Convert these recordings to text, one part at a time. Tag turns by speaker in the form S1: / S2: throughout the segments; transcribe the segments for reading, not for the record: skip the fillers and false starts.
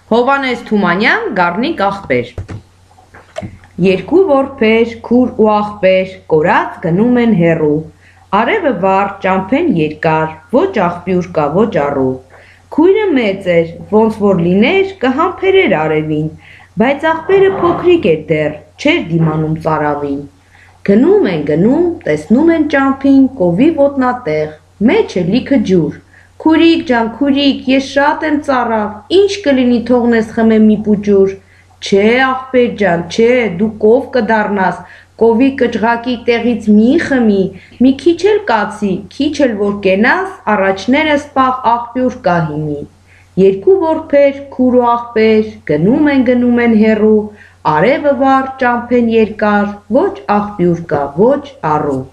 S1: Հովհաննես Թումանյան, Գառնիկ աղբեր։ Երկու որբեր, քուր ու աղբեր, կորած գնում են հեռու։ Արևը վառ, ճամփեն երկար, ոչ աղբյուր կա, ոչ առու։ Քույրը մեծ էր, ոնց որ լիներ, կհամբերեր արևին, բայց աղբերը փոքրիկ էր դեռ, չէր դիմանում ծարավին։ Գնում են, տեսնում են ճամփին, կովի ոտնատեղ, մեջը լիքը ջուր։ Քուրիկ ջան, քուրիկ, ես շատ եմ ծարավ, ինչ կլինի թողնես խմեմ մի պուջուր։ Չէ, աղբեր ջան, չէ, դու կով կդառնաս, կովի կճղակի տեղից մի խմի, մի քիչ էլ կացի, քիչ էլ որ կենաս, առաջներս պաղ աղբյուր կա հիմի։ Երկու որբեր, քուր ու աղբեր, գնում են հեռու, արևը վառ, ճամփեն երկար, ոչ աղբյուր կա, ոչ առու։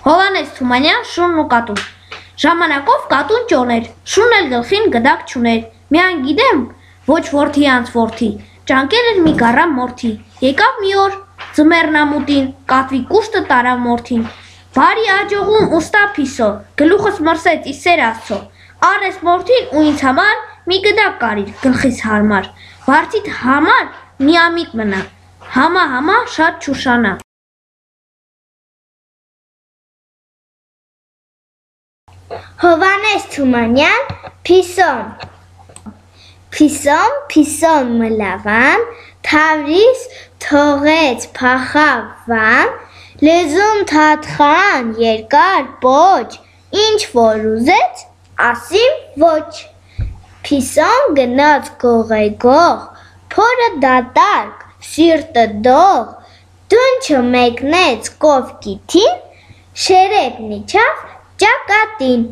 S2: Հովհաննես Թումանյան, Շունն ու կատուն։ Ժամանակով կատուն ճոն էր, Շունն էլ գլխին գդակ չուներ։ Միայն գիտեմ, ոչ որդի անց որդի, ճանկել էր մի գառամ մորթի։ Եկավ մի օր ձմեռնամուտին, կատվի կուշտը տարավ մորթին։ Բարի աջողում ուստա փիսո, գլուխս մրսեց իսեր աստծո։ Արես մորթին ու ինձ համար մի գդակ կարիր գլխիս հարմար։ Վարդիդ համար միամիտ մնա, համա շատ չուշանա։
S3: Հովհաննես Թումանյան, Փիսոն։ Փիսոն մլավան, թավրիս թողեց փախավան, լեզուն թաթխան երկար պոչ, ինչ որ ուզեց, ասիմ ոչ։ Փիսոն գնաց գողեգող, փորը դատարկ, սիրտը դող, դունչը մեկնեց կովկիթին, շերեփն իջավ ճակատին։